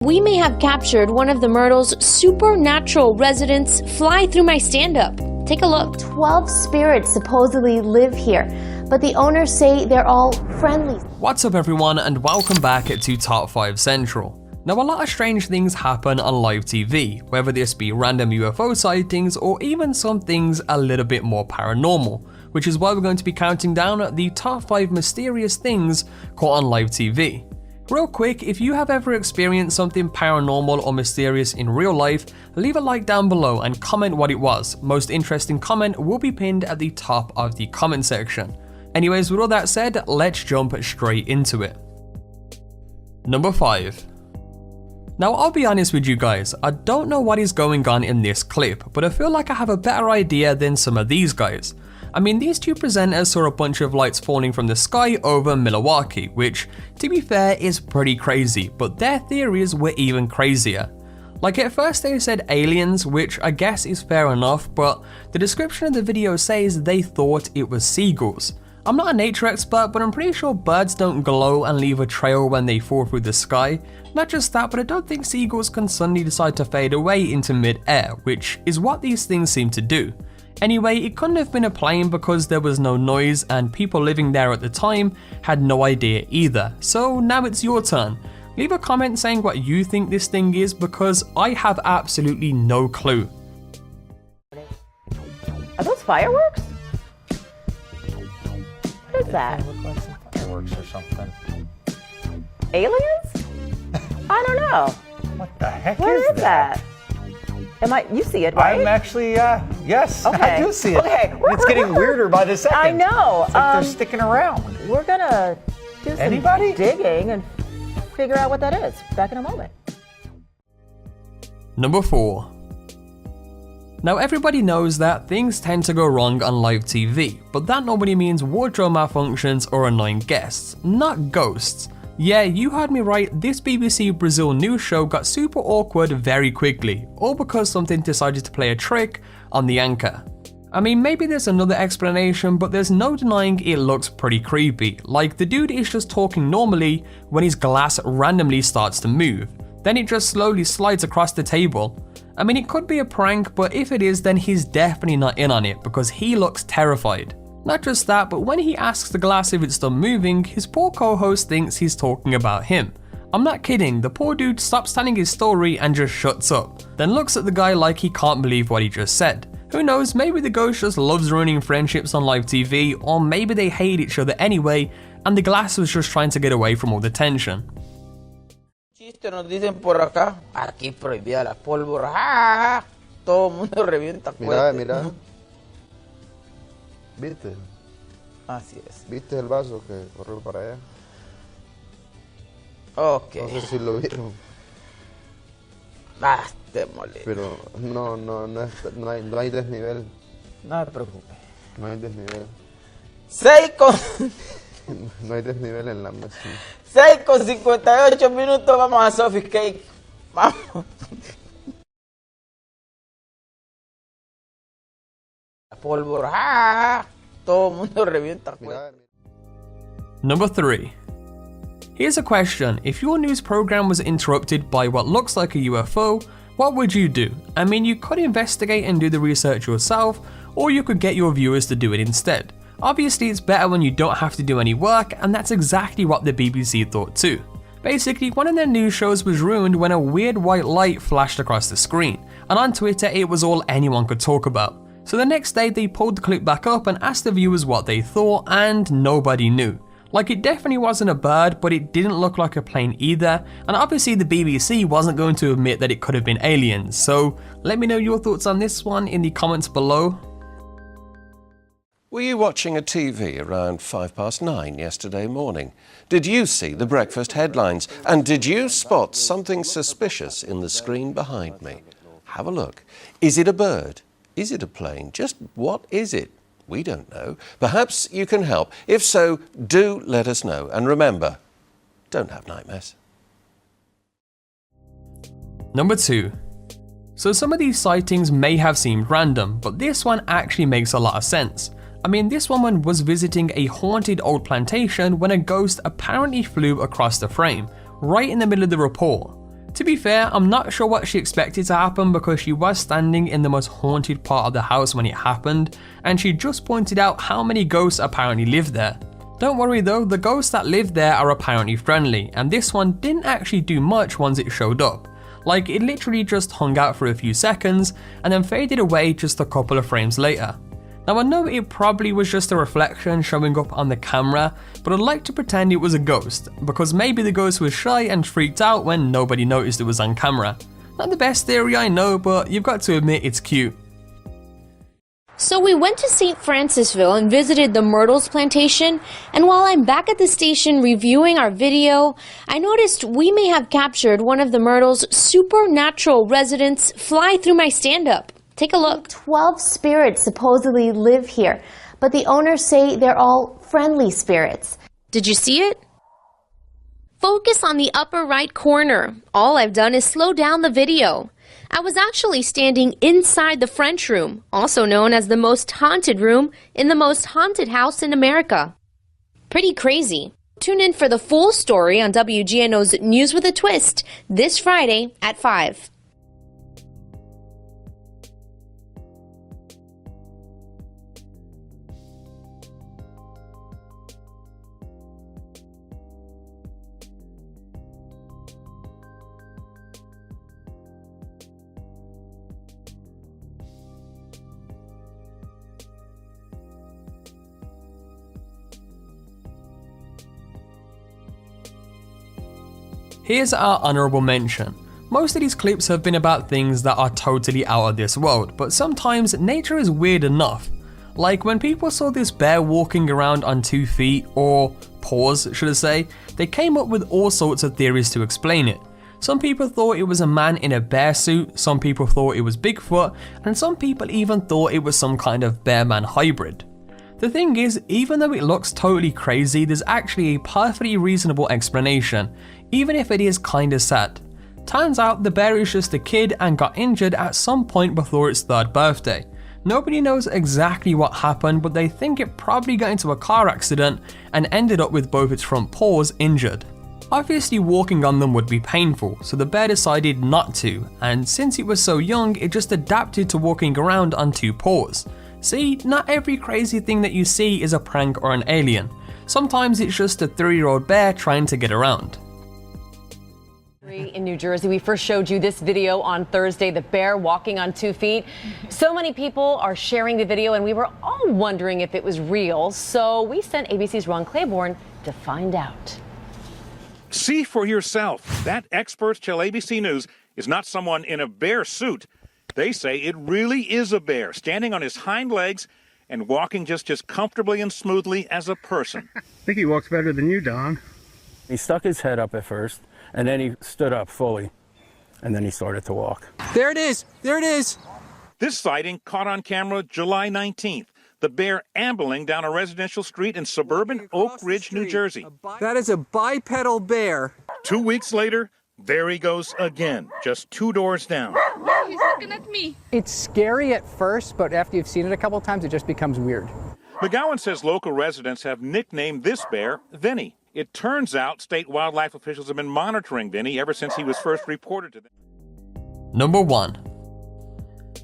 We may have captured one of the Myrtle's supernatural residents fly through my stand-up. Take a look. 12 spirits supposedly live here, but the owners say they're all friendly. What's up everyone, and welcome back to Top 5 Central. Now, a lot of strange things happen on live TV, whether this be random UFO sightings or even some things a little bit more paranormal, which is why we're going to be counting down the top 5 mysterious things caught on live TV. Real quick, if you have ever experienced something paranormal or mysterious in real life, leave a like down below and comment what it was. Most interesting comment will be pinned at the top of the comment section. Anyways, with all that said, let's jump straight into it. Number 5. Now, I'll be honest with you guys, I don't know what is going on in this clip, but I feel like I have a better idea than some of these guys. I mean, these two presenters saw a bunch of lights falling from the sky over Milwaukee, which, to be fair, is pretty crazy, but their theories were even crazier. Like, at first they said aliens, which I guess is fair enough, but the description of the video says they thought it was seagulls. I'm not a nature expert, but I'm pretty sure birds don't glow and leave a trail when they fall through the sky. Not just that, but I don't think seagulls can suddenly decide to fade away into mid-air, which is what these things seem to do. Anyway, it couldn't have been a plane because there was no noise and people living there at the time had no idea either. So now it's your turn. Leave a comment saying what you think this thing is, because I have absolutely no clue. Are those fireworks? What is that? They look like some fireworks or something. Aliens? I don't know. What the heck What is is that? You see it, right? I'm actually, yes, Okay. I do see it. Okay. It's getting weirder by the second. I know. It's like they're sticking around. We're gonna do some Anybody? digging and figure out what that is. Back in a moment. Number 4. Now, everybody knows that things tend to go wrong on live TV, but that normally means wardrobe malfunctions or annoying guests, not ghosts. Yeah, you heard me right, this BBC Brazil news show got super awkward very quickly, all because something decided to play a trick on the anchor. I mean, maybe there's another explanation, but there's no denying it looks pretty creepy. Like, the dude is just talking normally when his glass randomly starts to move. Then it just slowly slides across the table. I mean, it could be a prank, but if it is, then he's definitely not in on it because he looks terrified. Not just that, but when he asks the glass if it's done moving, his poor co-host thinks he's talking about him. I'm not kidding, the poor dude stops telling his story and just shuts up, then looks at the guy like he can't believe what he just said. Who knows, maybe the ghost just loves ruining friendships on live TV, or maybe they hate each other anyway, and the glass was just trying to get away from all the tension. Chiste nos dicen por acá, aquí prohibida la pólvora. ¡Ah! Todo el mundo revienta Mira, cohetes. mira. ¿Viste? Así es. ¿Viste el vaso que corrió para allá? Ok. No sé si lo vieron, Ah, te molesta. pero no hay desnivel. No me preocupes. No hay desnivel. 6 en la mesa. 6:58 minutos, vamos a Sophie's Cake. Vamos. La pólvora. ¡Ah! Todo el mundo revienta cohetes. Mira, Number 3. Here's a question, if your news program was interrupted by what looks like a UFO, what would you do? I mean, you could investigate and do the research yourself, or you could get your viewers to do it instead. Obviously, it's better when you don't have to do any work, and that's exactly what the BBC thought too. Basically, one of their news shows was ruined when a weird white light flashed across the screen, and on Twitter it was all anyone could talk about. So the next day they pulled the clip back up and asked the viewers what they thought, and nobody knew. Like, it definitely wasn't a bird, but it didn't look like a plane either, and obviously the BBC wasn't going to admit that it could have been aliens. So let me know your thoughts on this one in the comments below. Were you watching a TV around 9:05 yesterday morning? Did you see the breakfast headlines? And did you spot something suspicious in the screen behind me? Have a look. Is it a bird? Is it a plane? Just what is it? We don't know. Perhaps you can help. If so, do let us know. And remember, don't have nightmares. Number 2. So some of these sightings may have seemed random, but this one actually makes a lot of sense. I mean, this woman was visiting a haunted old plantation when a ghost apparently flew across the frame, right in the middle of the report. To be fair, I'm not sure what she expected to happen because she was standing in the most haunted part of the house when it happened, and she just pointed out how many ghosts apparently live there. Don't worry though, the ghosts that live there are apparently friendly, and this one didn't actually do much once it showed up. Like, it literally just hung out for a few seconds and then faded away just a couple of frames later. Now I know it probably was just a reflection showing up on the camera, but I'd like to pretend it was a ghost, because maybe the ghost was shy and freaked out when nobody noticed it was on camera. Not the best theory I know, but you've got to admit it's cute. So we went to St. Francisville and visited the Myrtles plantation, and while I'm back at the station reviewing our video, I noticed we may have captured one of the Myrtles' supernatural residents fly through my stand-up. Take a look. 12 spirits supposedly live here, but the owners say they're all friendly spirits. Did you see it? Focus on the upper right corner. All I've done is slow down the video. I was actually standing inside the French room, also known as the most haunted room in the most haunted house in America. Pretty crazy. Tune in for the full story on WGNO's News with a Twist this Friday at 5. Here's our honourable mention. Most of these clips have been about things that are totally out of this world, but sometimes nature is weird enough. Like when people saw this bear walking around on 2 feet, or paws should I say, they came up with all sorts of theories to explain it. Some people thought it was a man in a bear suit, some people thought it was Bigfoot, and some people even thought it was some kind of bear-man hybrid. The thing is, even though it looks totally crazy, there's actually a perfectly reasonable explanation, even if it is kinda sad. Turns out the bear is just a kid and got injured at some point before its 3rd birthday. Nobody knows exactly what happened, but they think it probably got into a car accident and ended up with both its front paws injured. Obviously walking on them would be painful, so the bear decided not to, and since it was so young, it just adapted to walking around on 2 paws. See, not every crazy thing that you see is a prank or an alien. Sometimes it's just a 3-year-old bear trying to get around. In New Jersey, we first showed you this video on Thursday, the bear walking on 2 feet. So many people are sharing the video, and we were all wondering if it was real, so we sent ABC's Ron Claiborne to find out. See for yourself. That experts tell ABC News is not someone in a bear suit. They say it really is a bear standing on his hind legs and walking just as comfortably and smoothly as a person. I think he walks better than you, Don. He stuck his head up at first, and then he stood up fully, and then he started to walk. There it is! There it is! This sighting caught on camera July 19th. The bear ambling down a residential street in suburban Oak Ridge, New Jersey. That is a bipedal bear. 2 weeks later, there he goes again, just 2 doors down. He's looking at me. It's scary at first, but after you've seen it a couple times, it just becomes weird. McGowan says local residents have nicknamed this bear Vinny. It turns out state wildlife officials have been monitoring Vinny ever since he was first reported to them. Number 1.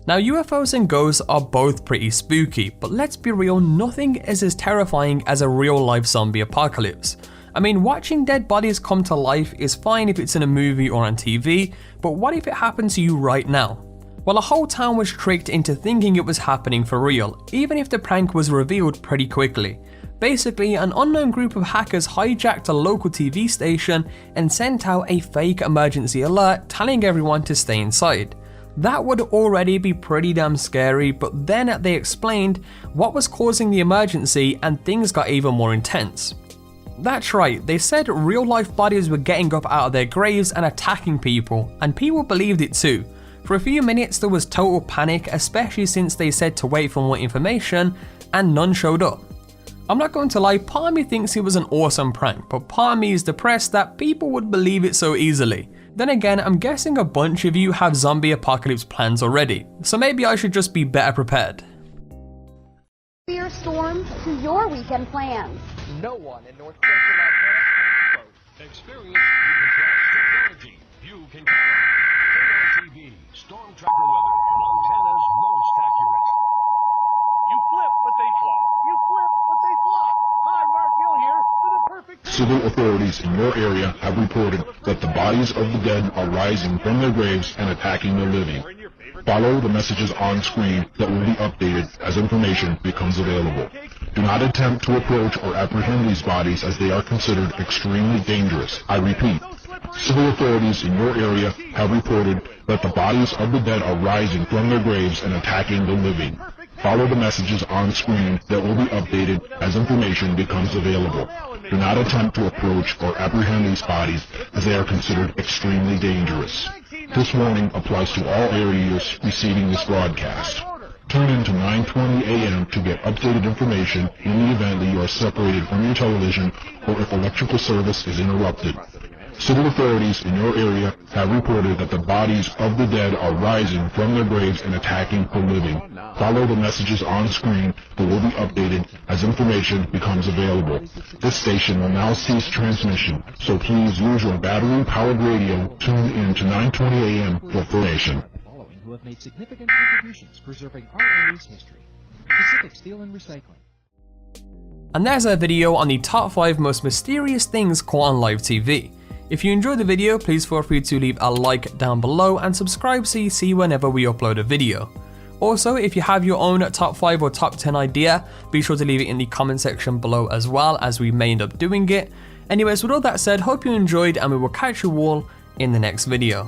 Now UFOs and ghosts are both pretty spooky, but let's be real, nothing is as terrifying as a real-life zombie apocalypse. I mean, watching dead bodies come to life is fine if it's in a movie or on TV, but what if it happened to you right now? Well, a whole town was tricked into thinking it was happening for real, even if the prank was revealed pretty quickly. Basically, an unknown group of hackers hijacked a local TV station and sent out a fake emergency alert telling everyone to stay inside. That would already be pretty damn scary, but then they explained what was causing the emergency and things got even more intense. That's right, they said real life bodies were getting up out of their graves and attacking people, and people believed it too. For a few minutes there was total panic, especially since they said to wait for more information, and none showed up. I'm not going to lie, part of me thinks it was an awesome prank, but part of me is depressed that people would believe it so easily. Then again, I'm guessing a bunch of you have zombie apocalypse plans already, so maybe I should just be better prepared. Your storm to your weekend plans. No one in North Central Montana can experience you can TV, Storm Tracker Weather, Montana's most accurate. You flip, but they flop. You flip, but they flop. Hi, Mark Hill here for the perfect... Civil authorities in your area have reported that the bodies of the dead are rising from their graves and attacking the living. Follow the messages on screen that will be updated as information becomes available. Do not attempt to approach or apprehend these bodies as they are considered extremely dangerous. I repeat, civil authorities in your area have reported that the bodies of the dead are rising from their graves and attacking the living. Follow the messages on screen that will be updated as information becomes available. Do not attempt to approach or apprehend these bodies as they are considered extremely dangerous. This warning applies to all areas receiving this broadcast. Tune in to 9:20 a.m. to get updated information in the event that you are separated from your television or if electrical service is interrupted. Civil authorities in your area have reported that the bodies of the dead are rising from their graves and attacking the living. Follow the messages on screen that will be updated as information becomes available. This station will now cease transmission, so please use your battery-powered radio. Tune in to 9:20 a.m. for information. Who have made significant contributions preserving our area's history. Pacific Steel and Recycling. And there's a video on the top 5 most mysterious things caught on live TV. If you enjoyed the video, please feel free to leave a like down below and subscribe so you see whenever we upload a video. Also, if you have your own top 5 or top 10 idea, be sure to leave it in the comment section below as well, as we may end up doing it. Anyways, with all that said, hope you enjoyed and we will catch you all in the next video.